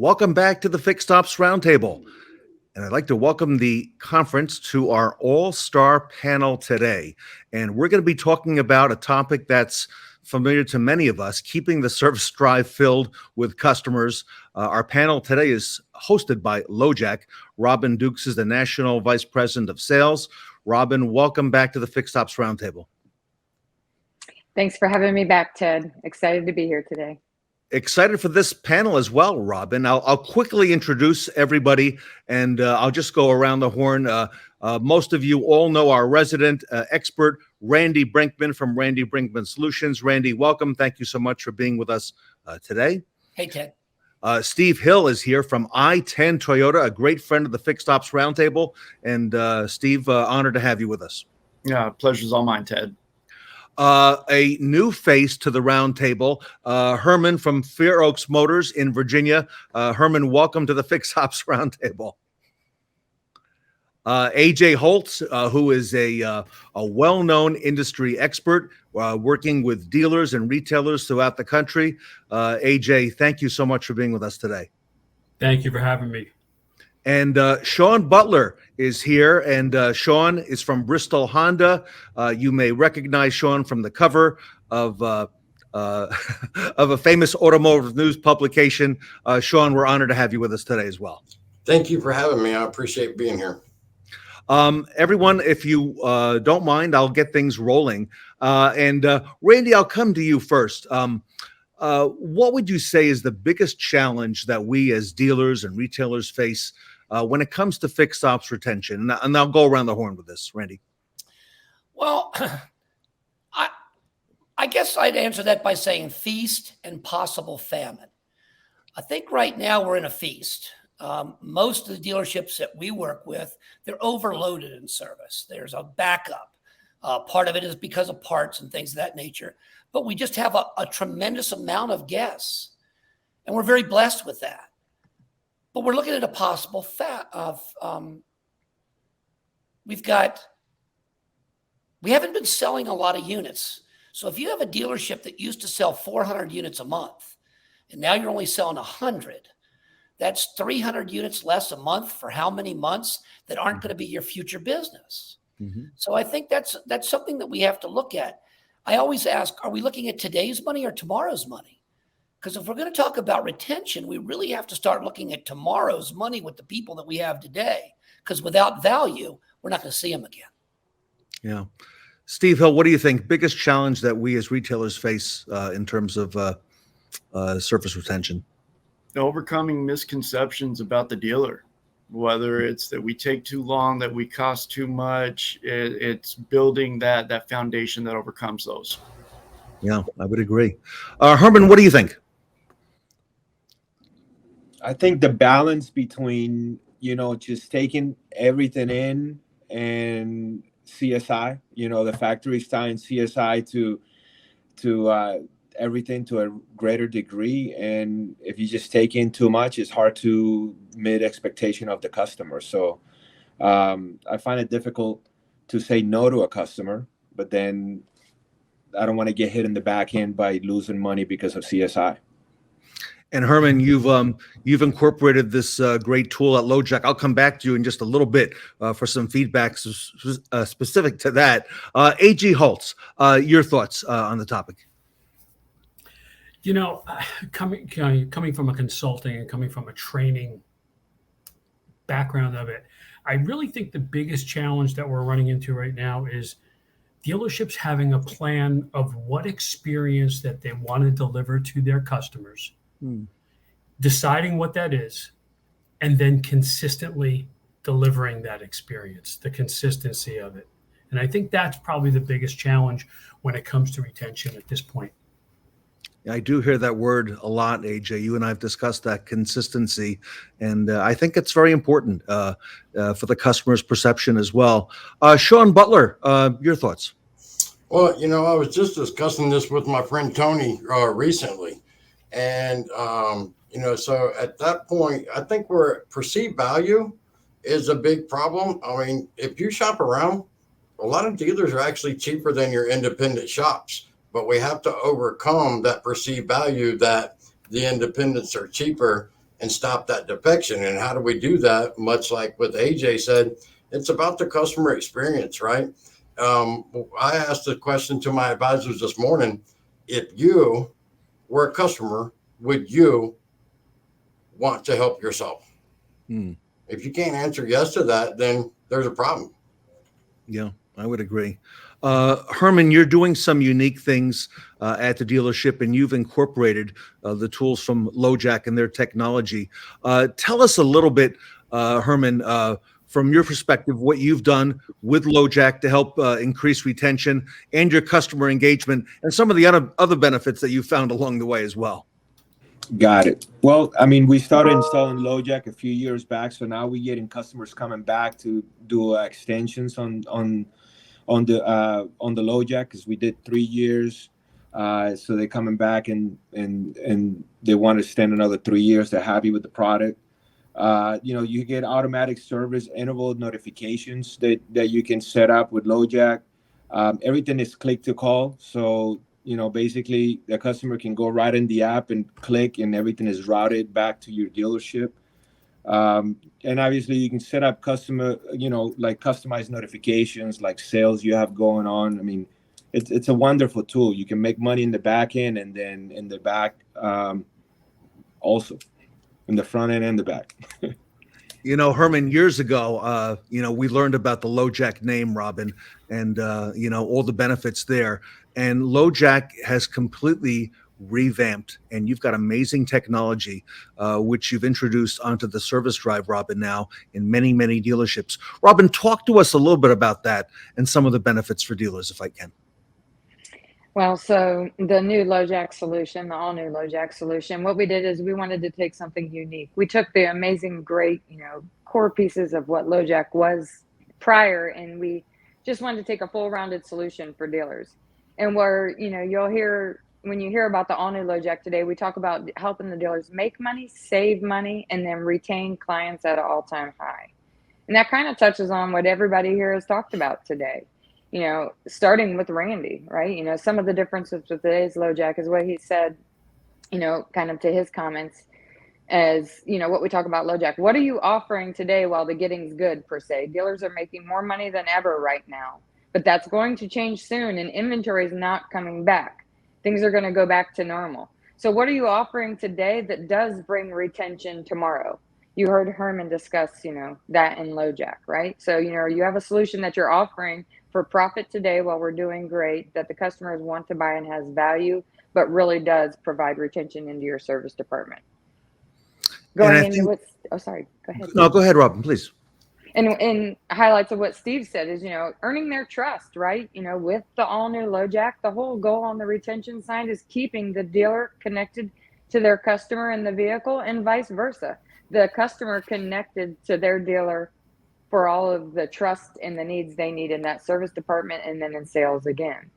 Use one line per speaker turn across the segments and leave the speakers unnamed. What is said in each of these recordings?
Welcome back to the Fixed Ops Roundtable. And I'd like to welcome the conference to our all-star panel today. And we're going to be talking about a topic that's familiar to many of us, keeping the service drive filled with customers. Our panel today is hosted by LoJack. Robin Dukes is the National Vice President of Sales. Robin, welcome back to the Fixed Ops Roundtable.
Thanks for having me back, Ted. Excited to be here today.
Excited for this panel as well, Robin. I'll quickly introduce everybody, and I'll just go around the horn. Most of you all know our resident expert, Randy Brinkman from Randy Brinkman Solutions. Randy, welcome. Thank you so much for being with us today.
Hey, Ted.
Steve Hill is here from I-10 Toyota, a great friend of the Fixed Ops Roundtable. And Steve, honored to have you with us.
Yeah, pleasure's all mine, Ted.
A new face to the roundtable, Herman from Fair Oaks Motors in Virginia. Herman, welcome to the Fixed Ops Roundtable. AJ Holtz, who is a well-known industry expert, working with dealers and retailers throughout the country. AJ, thank you so much for being with us today.
Thank you for having me.
And Sean Butler is here, and Sean is from Bristol Honda. You may recognize Sean from the cover of a famous automotive news publication. Sean, we're honored to have you with us today as well.
Thank you for having me. I appreciate being here.
Everyone, if you don't mind, I'll get things rolling. Randy, I'll come to you first. What would you say is the biggest challenge that we as dealers and retailers face when it comes to fixed ops retention? And I'll go around the horn with this, Randy.
Well, I guess I'd answer that by saying feast and possible famine. I think right now we're in a feast. Most of the dealerships that we work with, they're overloaded in service. There's a backup. Part of it is because of parts and things of that nature. But we just have a tremendous amount of guests, and we're very blessed with that. But we're looking at a possible we haven't been selling a lot of units. So if you have a dealership that used to sell 400 units a month, and now you're only selling 100, that's 300 units less a month for how many months that aren't going to be your future business. Mm-hmm. So I think that's something that we have to look at. I always ask, are we looking at today's money or tomorrow's money? Because if we're going to talk about retention, we really have to start looking at tomorrow's money with the people that we have today. Because without value, we're not going to see them again.
Yeah. Steve Hill, what do you think? Biggest challenge that we as retailers face in terms of service retention?
Overcoming misconceptions about the dealer, whether it's that we take too long, that we cost too much. It's building that foundation that overcomes those.
Yeah, I would agree. Herman, what do you think?
I think the balance between, just taking everything in and CSI, the factory tying CSI to everything to a greater degree. And if you just take in too much, it's hard to meet expectation of the customer. So I find it difficult to say no to a customer, but then I don't want to get hit in the back end by losing money because of CSI.
And Herman, you've incorporated this great tool at LoJack. I'll come back to you in just a little bit for some feedback specific to that. A.G. Holtz, your thoughts on the topic?
Coming from a consulting and coming from a training background of it, I really think the biggest challenge that we're running into right now is dealerships having a plan of what experience that they want to deliver to their customers, deciding what that is, and then consistently delivering that experience, the consistency of it. And I think that's probably the biggest challenge when it comes to retention at this point.
I do hear that word a lot, AJ. You and I have discussed that consistency, and I think it's very important for the customer's perception as well. Sean Butler, your thoughts?
Well, I was just discussing this with my friend Tony recently, and so at that point, I think where perceived value is a big problem. I mean, if you shop around, a lot of dealers are actually cheaper than your independent shops. But we have to overcome that perceived value that the independents are cheaper and stop that defection. And how do we do that? Much like what AJ said, it's about the customer experience, right? I asked a question to my advisors this morning. If you were a customer, would you want to help yourself? If you can't answer yes to that, then there's a problem.
Yeah, I would agree. Herman, you're doing some unique things at the dealership, and you've incorporated the tools from LoJack and their technology. Tell us a little bit, Herman, from your perspective, what you've done with LoJack to help increase retention and your customer engagement, and some of the other benefits that you found along the way as well.
Got it. Well, I mean, we started installing LoJack a few years back, so now we're getting customers coming back to do extensions on the LoJack, because we did 3 years. So they're coming back and they want to extend another 3 years. They're happy with the product. You get automatic service interval notifications that you can set up with LoJack. Everything is click to call. So, basically the customer can go right in the app and click, and everything is routed back to your dealership. And obviously you can set up customer, like customized notifications, like sales you have going on. I mean, it's a wonderful tool. You can make money in the back end, and then in the back, also in the front end and the back.
Herman, years ago, we learned about the LoJack name, Robin, and, all the benefits there. And LoJack has completely revamped, and you've got amazing technology, which you've introduced onto the service drive, Robin, now in many, many dealerships. Robin, talk to us a little bit about that and some of the benefits for dealers, if I can.
Well, so the new LoJack solution, the all new LoJack solution, what we did is we wanted to take something unique. We took the amazing, great, core pieces of what LoJack was prior, and we just wanted to take a full rounded solution for dealers. And where, you'll hear, when you hear about the all new LoJack today, we talk about helping the dealers make money, save money, and then retain clients at an all-time high. And that kind of touches on what everybody here has talked about today. Starting with Randy, right? Some of the differences with today's LoJack is what he said, kind of to his comments as, what we talk about LoJack. What are you offering today while the getting's good, per se? Dealers are making more money than ever right now, but that's going to change soon, and inventory is not coming back. Things are going to go back to normal. So what are you offering today that does bring retention tomorrow? You heard Herman discuss, that in LoJack, right? So, you have a solution that you're offering for profit today while we're doing great, that the customers want to buy and has value, but really does provide retention into your service department. Going into what's, sorry, go ahead.
No, go ahead, Robin, please.
And highlights of what Steve said is, earning their trust, right? With the all new LoJack, the whole goal on the retention side is keeping the dealer connected to their customer in the vehicle, and vice versa. The customer connected to their dealer for all of the trust and the needs they need in that service department, and then in sales again.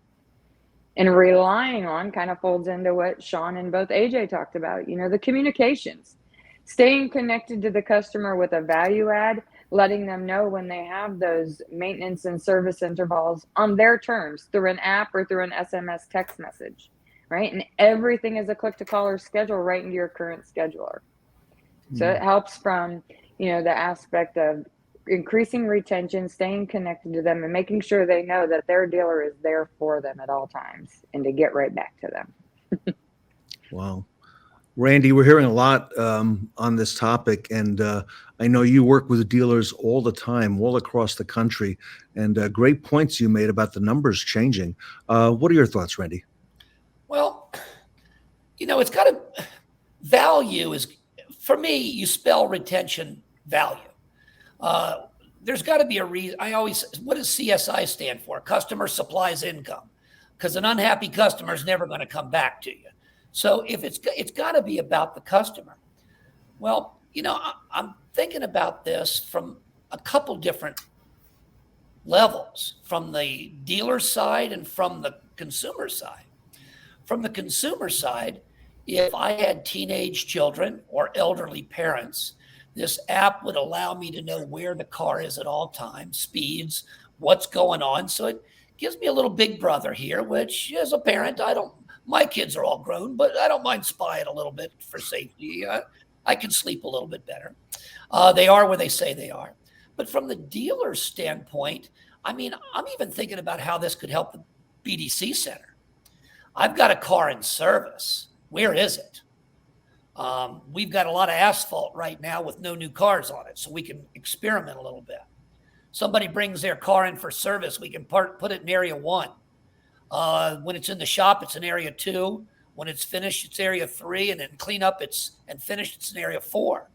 And relying on kind of folds into what Sean and both AJ talked about, the communications, staying connected to the customer with a value add, letting them know when they have those maintenance and service intervals on their terms through an app or through an SMS text message, right? And everything is a click to call or schedule right into your current scheduler. So it helps from, the aspect of increasing retention, staying connected to them, and making sure they know that their dealer is there for them at all times and to get right back to them.
Wow. Randy, we're hearing a lot on this topic, and I know you work with dealers all the time, all across the country, and great points you made about the numbers changing. What are your thoughts, Randy?
Well, it's got to, value is, for me, you spell retention value. There's got to be a reason. What does CSI stand for? Customer supplies income, because an unhappy customer is never going to come back to you. So if it's got to be about the customer. Well, I'm thinking about this from a couple different levels, from the dealer side and from the consumer side. From the consumer side, if I had teenage children or elderly parents, this app would allow me to know where the car is at all times, speeds, what's going on. So it gives me a little big brother here, which as a parent, my kids are all grown, but I don't mind spying a little bit for safety. I can sleep a little bit better. They are where they say they are. But from the dealer's standpoint, I mean, I'm even thinking about how this could help the BDC center. I've got a car in service. Where is it? We've got a lot of asphalt right now with no new cars on it, so we can experiment a little bit. Somebody brings their car in for service, we can put it in area 1. When it's in the shop, it's in area 2. When it's finished, it's area 3, and then clean up and finished, it's in area 4.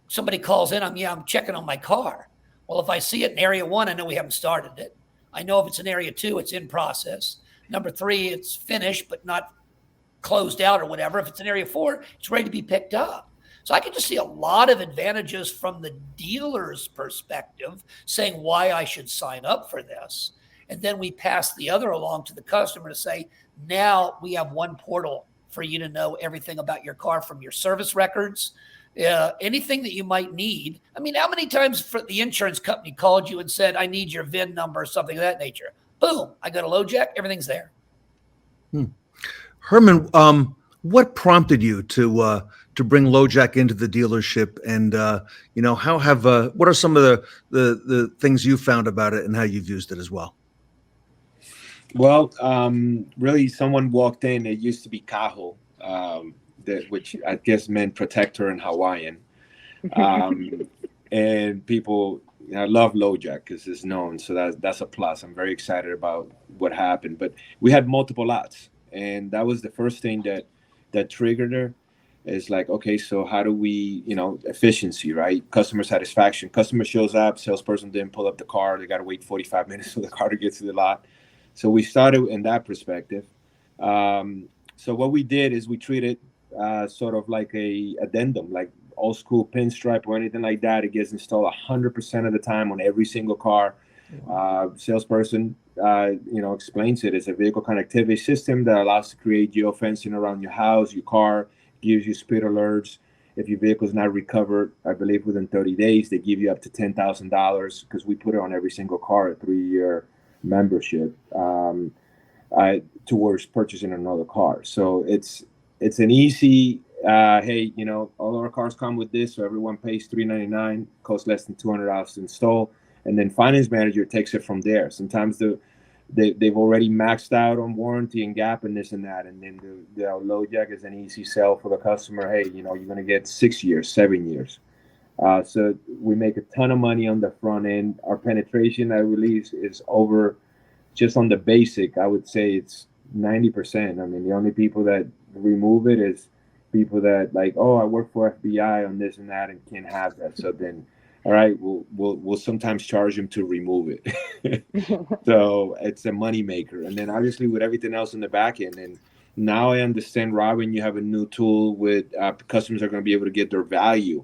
Somebody calls in, I'm checking on my car. Well, if I see it in area 1, I know we haven't started it. I know if it's in area 2, it's in process. Number 3, it's finished but not closed out or whatever. If it's in area 4, it's ready to be picked up. So I can just see a lot of advantages from the dealer's perspective, saying why I should sign up for this. And then we pass the other along to the customer to say, now we have one portal for you to know everything about your car, from your service records, anything that you might need. I mean, how many times for the insurance company called you and said, I need your VIN number or something of that nature? Boom, I go to LoJack, everything's there.
Herman, what prompted you to bring LoJack into the dealership, and what are some of the things you found about it and how you've used it as well?
Well, really, someone walked in. It used to be Kaho, which I guess meant protector in Hawaiian. And people, I love LoJack because it's known, so that's a plus. I'm very excited about what happened. But we had multiple lots, and that was the first thing that triggered her. Is like, okay, so how do we, efficiency, right? Customer satisfaction. Customer shows up, salesperson didn't pull up the car. They got to wait 45 minutes for the car to get to the lot. So we started in that perspective. So what we did is we treated sort of like a addendum, like old school pinstripe or anything like that. It gets installed 100% of the time on every single car. Salesperson, explains it as a vehicle connectivity system that allows to create geofencing around your house, your car, gives you speed alerts. If your vehicle is not recovered, I believe within 30 days, they give you up to $10,000 because we put it on every single car, a 3-year membership towards purchasing another car. So it's an easy, hey, all our cars come with this, so everyone pays $399, costs less than $200 to install, and then finance manager takes it from there. Sometimes they've already maxed out on warranty and gap and this and that, and then the LoJack is an easy sell for the customer. Hey, you're going to get 6 years, 7 years. So we make a ton of money on the front end. Our penetration, I believe, is over, just on the basic, I would say it's 90%. I mean, the only people that remove it is people that like, oh, I work for FBI on this and that and can't have that. So then, all right, we'll sometimes charge them to remove it. So it's a money maker. And then obviously with everything else in the back end. And now I understand, Robin, you have a new tool with customers are going to be able to get their value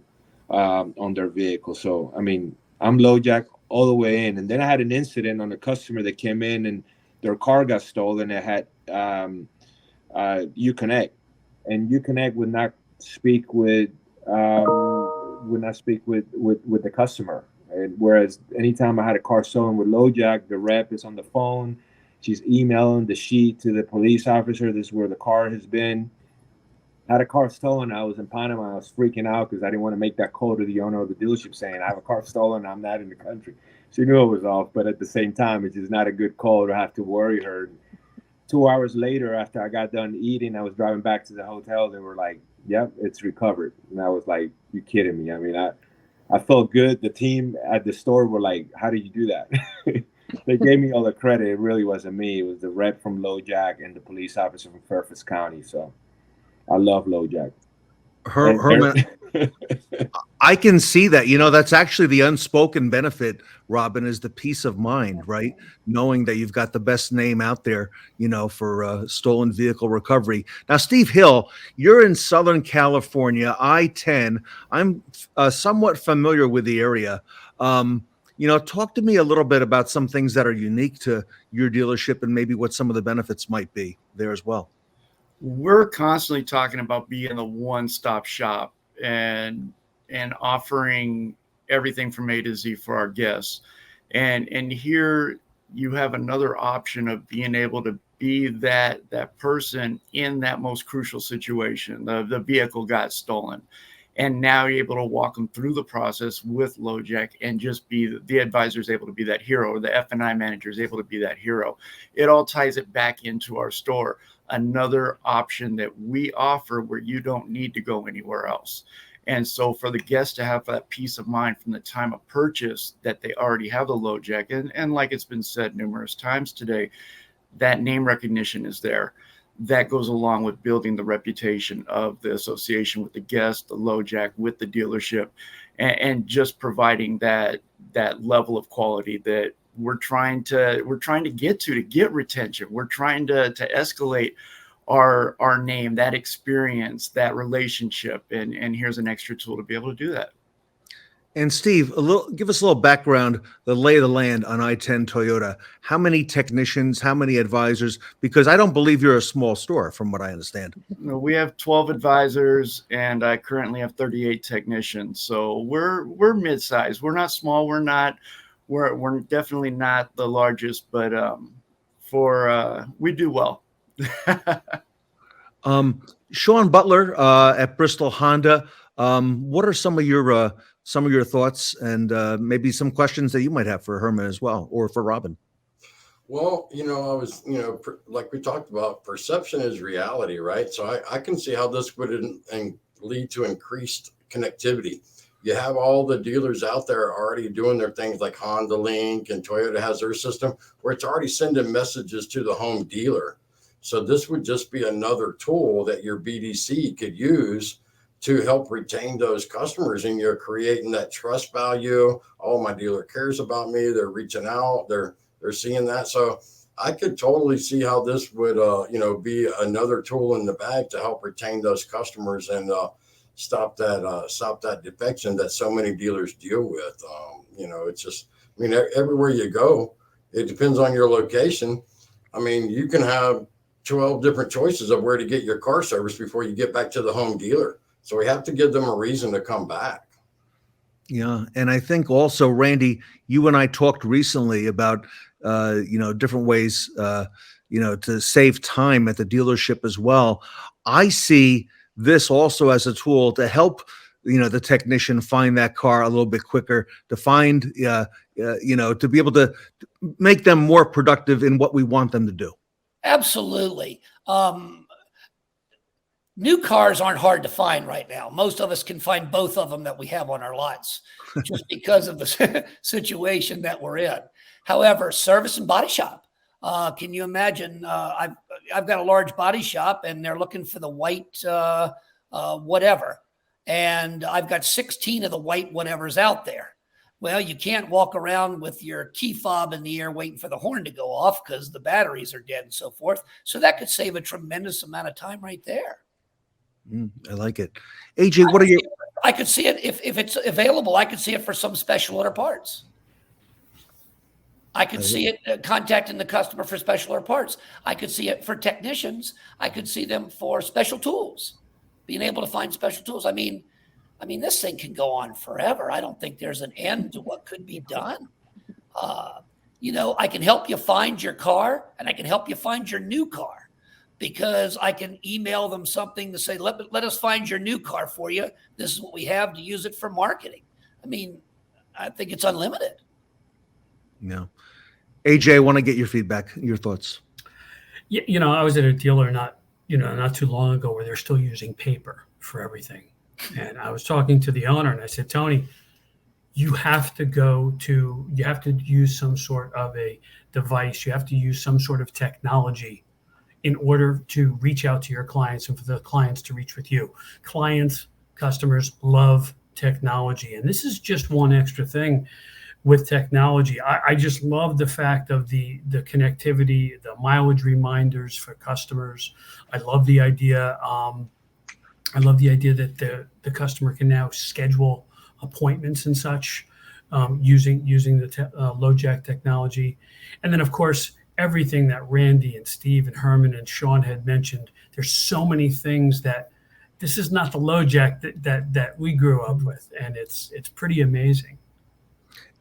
on their vehicle. So, I mean, I'm LoJack all the way in. And then I had an incident on a customer that came in and their car got stolen. It had Uconnect, and Uconnect would not speak with the customer. And whereas anytime I had a car stolen with LoJack, the rep is on the phone. She's emailing the sheet to the police officer. This is where the car has been. I had a car stolen. I was in Panama. I was freaking out because I didn't want to make that call to the owner of the dealership saying, I have a car stolen. I'm not in the country. She knew it was off, but at the same time, it's just not a good call to have to worry her. 2 hours later, after I got done eating, I was driving back to the hotel. They were like, yep, it's recovered. And I was like, you kidding me? I mean, I felt good. The team at the store were like, how did you do that? They gave me all the credit. It really wasn't me. It was the rep from LoJack and the police officer from Fairfax County. So I love LoJack.
Herman, I can see that. That's actually the unspoken benefit, Robin, is the peace of mind, right? Knowing that you've got the best name out there, for stolen vehicle recovery. Now, Steve Hill, you're in Southern California, I-10. I'm somewhat familiar with the area. Talk to me a little bit about some things that are unique to your dealership and maybe what some of the benefits might be there as well.
We're constantly talking about being a one-stop shop and offering everything from A to Z for our guests. And here you have another option of being able to be that person in that most crucial situation. The vehicle got stolen. And now you're able to walk them through the process with LoJack and just be the advisor is able to be that hero, or the F&I manager is able to be that hero. It all ties it back into our store. Another option that we offer where you don't need to go anywhere else. And so for the guest to have that peace of mind from the time of purchase that they already have the LoJack, and like it's been said numerous times today, that name recognition is there. That goes along with building the reputation of the association with the guest, the LoJack, with the dealership, and just providing that level of quality that we're trying to get retention. We're trying to escalate our name, that experience, that relationship, and here's an extra tool to be able to do that.
And Steve, give us a little background, the lay of the land on I-10 Toyota. How many technicians, how many advisors? Because I don't believe you're a small store, from what I understand.
No, we have 12 advisors, and I currently have 38 technicians. So we're mid-sized. We're not small. We're definitely not the largest, but we do well.
Sean Butler at Bristol Honda. What are some of your thoughts and maybe some questions that you might have for Herman as well, or for Robin?
Well, I was, like we talked about, perception is reality, right? So I can see how this would lead to increased connectivity. You have all the dealers out there already doing their things like Honda Link, and Toyota has their system where it's already sending messages to the home dealer. So this would just be another tool that your BDC could use to help retain those customers, and you're creating that trust value. Oh, my dealer cares about me. They're reaching out. They're seeing that. So I could totally see how this would, be another tool in the bag to help retain those customers and stop that defection that so many dealers deal with. It's just, everywhere you go, it depends on your location. You can have 12 different choices of where to get your car serviced before you get back to the home dealer. So we have to give them a reason to come back.
Yeah. And I think also, Randy, you and I talked recently about, different ways, to save time at the dealership as well. I see this also as a tool to help, the technician find that car a little bit quicker, to find, to be able to make them more productive in what we want them to do.
Absolutely. New cars aren't hard to find right now. Most of us can find both of them that we have on our lots just because of the situation that we're in. However, service and body shop. Can you imagine? I've got a large body shop, and they're looking for the white whatever. And I've got 16 of the white whatevers out there. Well, you can't walk around with your key fob in the air waiting for the horn to go off because the batteries are dead and so forth. So that could save a tremendous amount of time right there.
I like it. AJ, what are your...
I could see it if it's available. I could see it for some special order parts. I could see it contacting the customer for special order parts. I could see it for technicians. I could see them for special tools, being able to find special tools. I mean, this thing can go on forever. I don't think there's an end to what could be done. I can help you find your car, and I can help you find your new car, because I can email them something to say, let us find your new car for you. This is what we have to use it for marketing. I think it's unlimited.
No. AJ, I want to get your feedback, your thoughts.
Yeah, I was at a dealer not too long ago where they're still using paper for everything. And I was talking to the owner, and I said, Tony, you have to use some sort of a device. You have to use some sort of technology in order to reach out to your clients and for the clients to reach with you. Customers love technology. And this is just one extra thing with technology. I just love the fact of the connectivity, the mileage reminders for customers. I love the idea. That the customer can now schedule appointments and such using the LoJack technology. And then, of course, everything that Randy and Steve and Herman and Sean had mentioned. There's so many things that this is not the LoJack that we grew up with, and it's pretty amazing.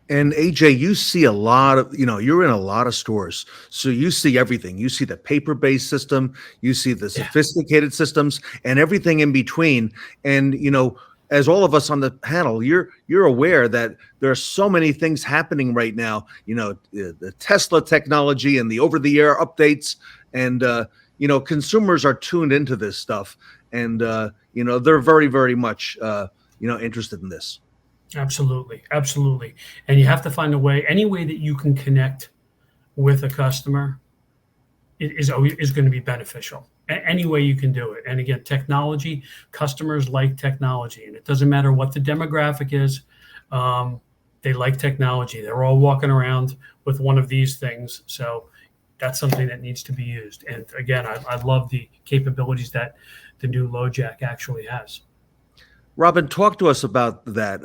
And AJ, you see a lot of, you're in a lot of stores. So you see everything. You see the paper-based system, you see the sophisticated systems, and everything in between. And, as all of us on the panel, you're aware that there are so many things happening right now. The Tesla technology and the over-the-air updates, and consumers are tuned into this stuff, and they're very, very much interested in this.
Absolutely, absolutely. And you have to find a way, any way that you can connect with a customer is going to be beneficial. Any way you can do it. And again, technology, customers like technology, and it doesn't matter what the demographic is. They like technology. They're all walking around with one of these things. So that's something that needs to be used. And again, I love the capabilities that the new LoJack actually has.
Robin, talk to us about that.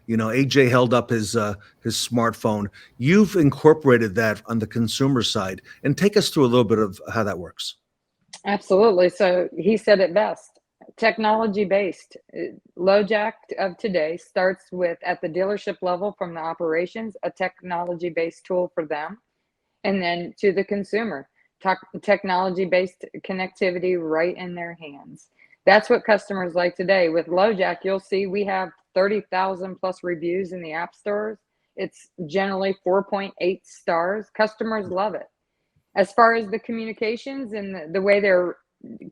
AJ held up his smartphone. You've incorporated that on the consumer side, and take us through a little bit of how that works.
Absolutely. So he said it best. Technology based. LoJack of today starts with, at the dealership level, from the operations, a technology based tool for them, and then to the consumer, technology based connectivity right in their hands. That's what customers like today. With LoJack, you'll see we have 30,000 plus reviews in the app stores. It's generally 4.8 stars. Customers love it. As far as the communications and the way they're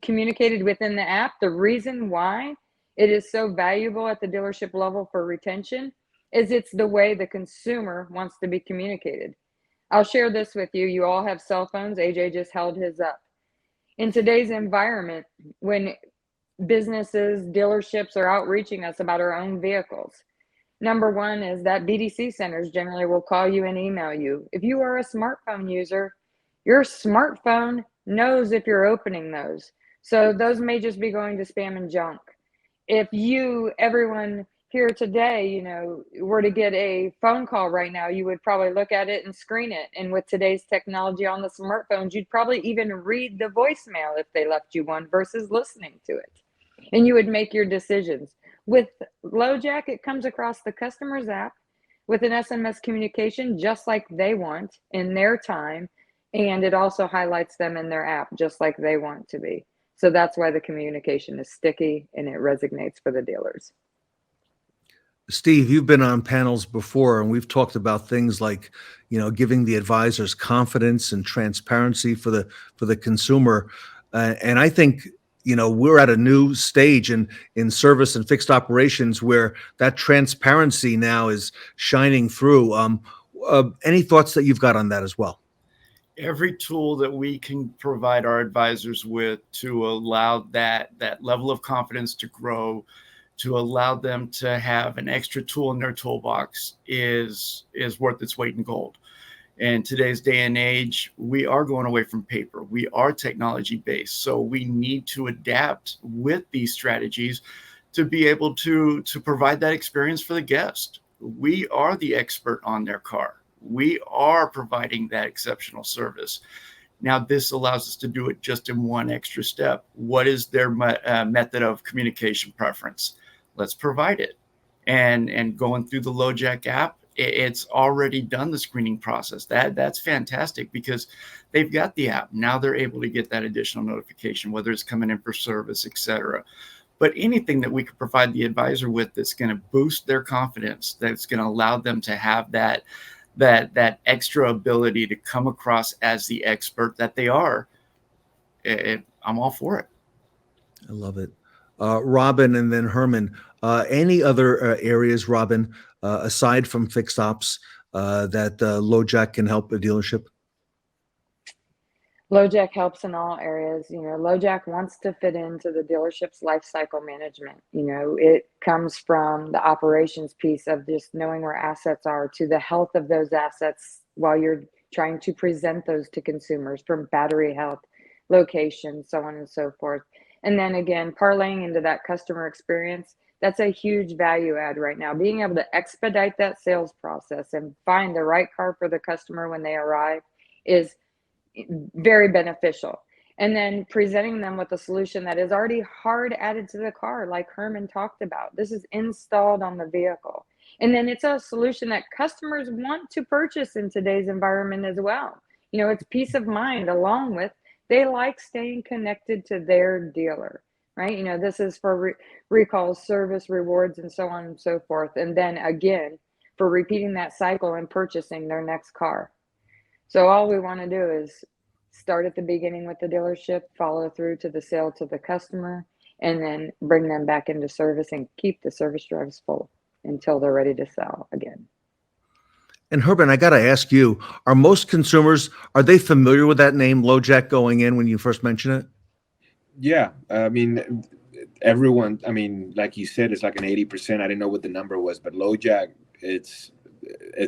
communicated within the app, the reason why it is so valuable at the dealership level for retention is it's the way the consumer wants to be communicated. I'll share this with you. You all have cell phones. AJ just held his up. In today's environment, when businesses, dealerships are outreaching us about our own vehicles, number one is that BDC centers generally will call you and email you. If you are a smartphone user, your smartphone knows if you're opening those. So those may just be going to spam and junk. If everyone here today, were to get a phone call right now, you would probably look at it and screen it. And with today's technology on the smartphones, you'd probably even read the voicemail if they left you one versus listening to it. And you would make your decisions. With LoJack, it comes across the customer's app with an SMS communication just like they want in their time. And it also highlights them in their app just like they want to be. So that's why the communication is sticky and it resonates for the dealers.
Steve, you've been on panels before, and we've talked about things like, giving the advisors confidence and transparency for the consumer. And I think, we're at a new stage in service and fixed operations where that transparency now is shining through. Any thoughts that you've got on that as well?
Every tool that we can provide our advisors with to allow that level of confidence to grow, to allow them to have an extra tool in their toolbox is worth its weight in gold. In today's day and age, we are going away from paper. We are technology based. So we need to adapt with these strategies to be able to provide that experience for the guest. We are the expert on their car. We are providing that exceptional service. Now, this allows us to do it just in one extra step. What is their method of communication preference? Let's provide it. And going through the LoJack app, it's already done the screening process. That's fantastic because they've got the app. Now they're able to get that additional notification, whether it's coming in for service, etc. But anything that we could provide the advisor with that's going to boost their confidence, that's going to allow them to have that extra ability to come across as the expert that they are, I'm all for it.
I love it. Robin and then Herman, any other areas, Robin, aside from fixed ops, that LoJack can help a dealership?
LoJack helps in all areas. LoJack wants to fit into the dealership's life cycle management. It comes from the operations piece of just knowing where assets are to the health of those assets while you're trying to present those to consumers, from battery health, location, so on and so forth. And then again, parlaying into that customer experience, that's a huge value add right now. Being able to expedite that sales process and find the right car for the customer when they arrive is very beneficial. And then presenting them with a solution that is already hard added to the car, like Herman talked about. This is installed on the vehicle. And then it's a solution that customers want to purchase in today's environment as well. It's peace of mind, along with they like staying connected to their dealer. right? This is for recalls, service, rewards, and so on and so forth. And then again, for repeating that cycle and purchasing their next car. So all we want to do is start at the beginning with the dealership, follow through to the sale to the customer, and then bring them back into service and keep the service drives full until they're ready to sell again.
And Herman, I got to ask you, are most consumers, are they familiar with that name LoJack going in when you first mention it?
Yeah, I mean, everyone. I mean, like you said, it's like an 80%. I didn't know what the number was, but LoJack, it's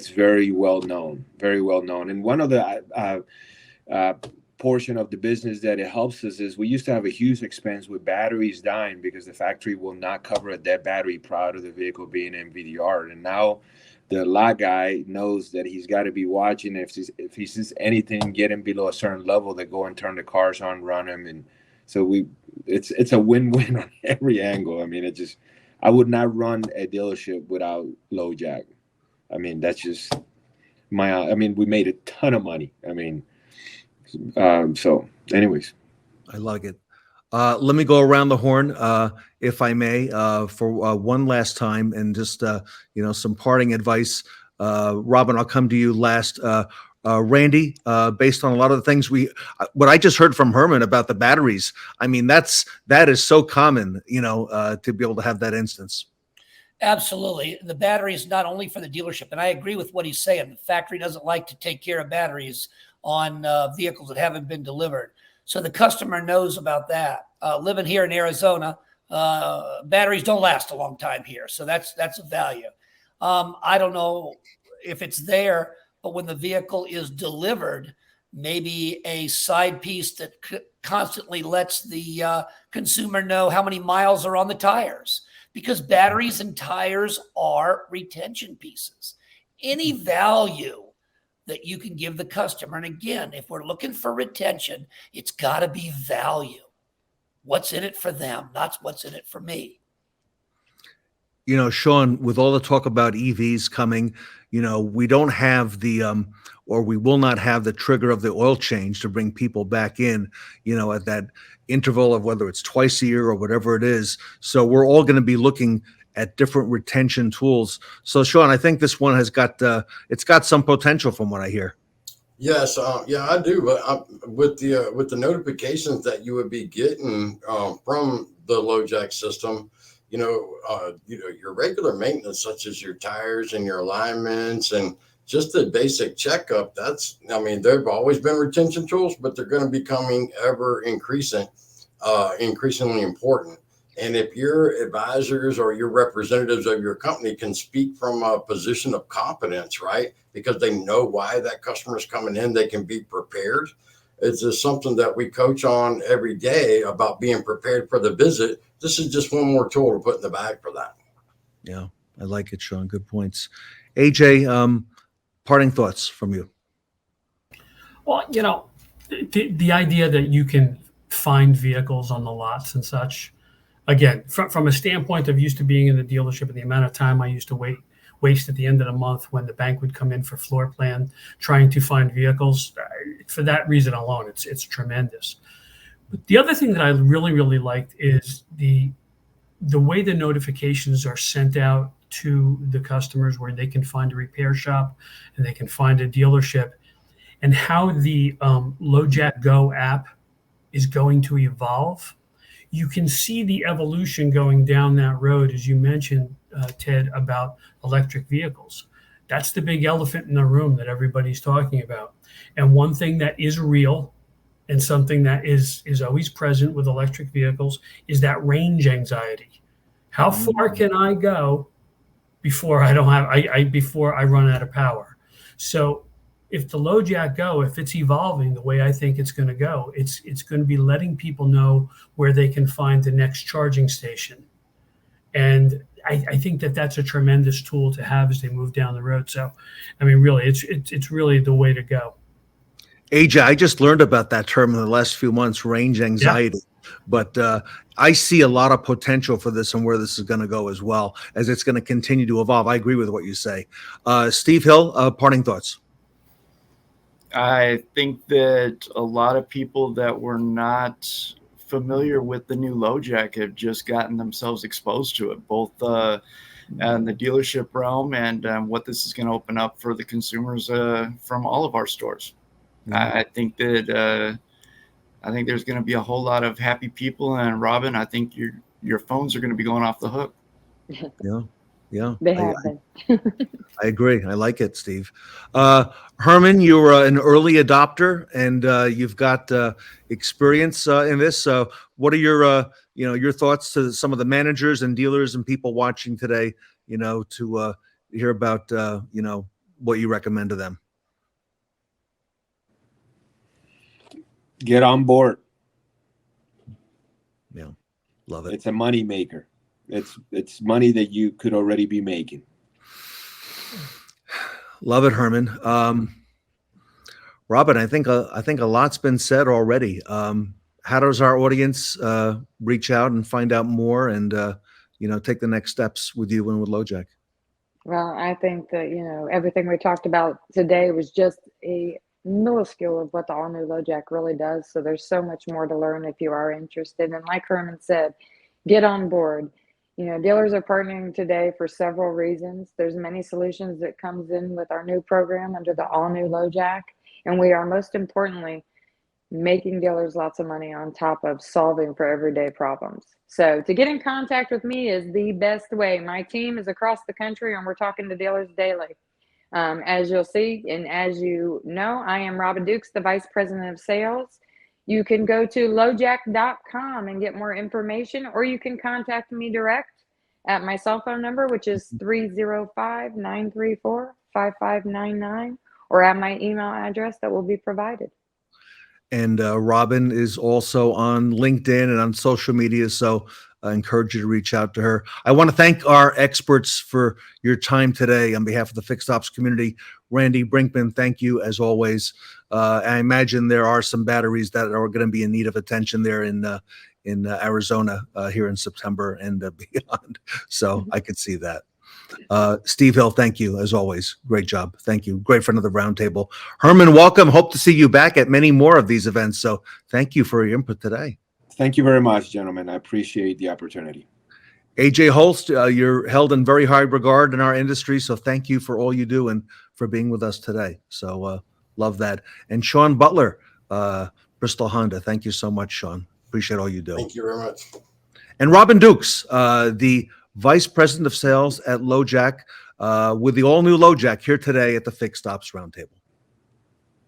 very well known, very well known. And one of the portion of the business that it helps us is we used to have a huge expense with batteries dying because the factory will not cover a dead battery prior to the vehicle being MVDR. And now the lot guy knows that he's got to be watching if he sees anything getting below a certain level, they go and turn the cars on, run them, and so it's a win-win on every angle. I mean, I would not run a dealership without LoJack. I mean, that's just I mean, we made a ton of money. I mean, so anyways.
I like it. Let me go around the horn, if I may, for one last time, and just some parting advice. Robin, I'll come to you last. Randy, based on a lot of the things what I just heard from Herman about the batteries, I mean, that is so common, to be able to have that instance.
Absolutely. The battery is not only for the dealership, and I agree with what he's saying. The factory doesn't like to take care of batteries on vehicles that haven't been delivered. So the customer knows about that. Living here in Arizona, batteries don't last a long time here. So that's a value. I don't know if it's there, but when the vehicle is delivered, maybe a side piece that constantly lets the consumer know how many miles are on the tires, because batteries and tires are retention pieces. Any value that you can give the customer. And again, if we're looking for retention, it's got to be value. What's in it for them, not what's in it for me.
Sean, with all the talk about EVs coming, we don't have or we will not have the trigger of the oil change to bring people back in, at that interval of whether it's twice a year or whatever it is. So we're all going to be looking at different retention tools. So Sean, I think this one has it's got some potential from what I hear.
Yes, yeah, I do. But with the notifications that you would be getting from the LoJack system, your regular maintenance, such as your tires and your alignments and just the basic checkup, there've always been retention tools, but they're going to be becoming ever increasingly important. And if your advisors or your representatives of your company can speak from a position of competence, right, because they know why that customer is coming in, they can be prepared. It's just something that we coach on every day about being prepared for the visit. This is just one more tool to put in the bag for that.
Yeah, I like it, Sean. Good points. AJ, parting thoughts from you.
Well, the idea that you can find vehicles on the lots and such, again, from a standpoint of used to being in the dealership and the amount of time I used to waste at the end of the month when the bank would come in for floor plan trying to find vehicles, for that reason alone, it's tremendous. But the other thing that I really, really liked is the way the notifications are sent out to the customers, where they can find a repair shop and they can find a dealership, and how the LoJack Go app is going to evolve. You can see the evolution going down that road, as you mentioned, Ted, about electric vehicles. That's the big elephant in the room that everybody's talking about. And one thing that is real and something that is always present with electric vehicles is that range anxiety. How far can I go before I run out of power? So if the LoJack Go, if it's evolving the way I think it's going to go, it's going to be letting people know where they can find the next charging station. And I think that's a tremendous tool to have as they move down the road. So, I mean, really, it's really the way to go.
AJ, I just learned about that term in the last few months, range anxiety. Yeah. But I see a lot of potential for this and where this is going to go as well, as it's going to continue to evolve. I agree with what you say. Steve Hill, parting thoughts.
I think that a lot of people that were not familiar with the new LoJack have just gotten themselves exposed to it, both in the dealership realm and what this is going to open up for the consumers from all of our stores. I think that I think there's going to be a whole lot of happy people. And Robin, I think your phones are going to be going off the hook.
Yeah.
They have been.
I agree. I like it, Steve. Herman, you're an early adopter, and you've got experience in this. So, what are your thoughts to some of the managers and dealers and people watching today? To hear about what you recommend to them.
Get on board.
Yeah, love it.
It's a money maker. It's money that you could already be making.
Love it, Herman. Robin, I think a lot's been said already. How does our audience reach out and find out more and take the next steps with you and with LoJack?
Well, I think that, everything we talked about today was just a minuscule of what the all new LoJack really does. So there's so much more to learn if you are interested. And like Herman said, get on board. Dealers are partnering today for several reasons. There's many solutions that comes in with our new program under the all new LoJack. And we are most importantly making dealers lots of money on top of solving for everyday problems. So to get in contact with me is the best way. My team is across the country and we're talking to dealers daily. As you'll see, and as you know, I am Robin Dukes, the Vice President of Sales. You can go to LoJack.com and get more information, or you can contact me direct at my cell phone number, which is 305-934-5599, or at my email address that will be provided.
And Robin is also on LinkedIn and on social media, so I encourage you to reach out to her. I want to thank our experts for your time today on behalf of the Fixed Ops community. Randy Brinkman, thank you as always. I imagine there are some batteries that are going to be in need of attention there in Arizona here in September and beyond. So I could see that. Steve Hill, thank you as always. Great job. Thank you. Great friend of the Roundtable. Herman, welcome. Hope to see you back at many more of these events. So thank you for your input today.
Thank you very much, gentlemen. I appreciate the opportunity.
AJ Holst, you're held in very high regard in our industry. So thank you for all you do and for being with us today. So love that. And Sean Butler, Bristol Honda. Thank you so much, Sean. Appreciate all you do.
Thank you very much.
And Robin Dukes, the Vice President of Sales at LoJack, with the all-new LoJack here today at the Fixed Ops Roundtable.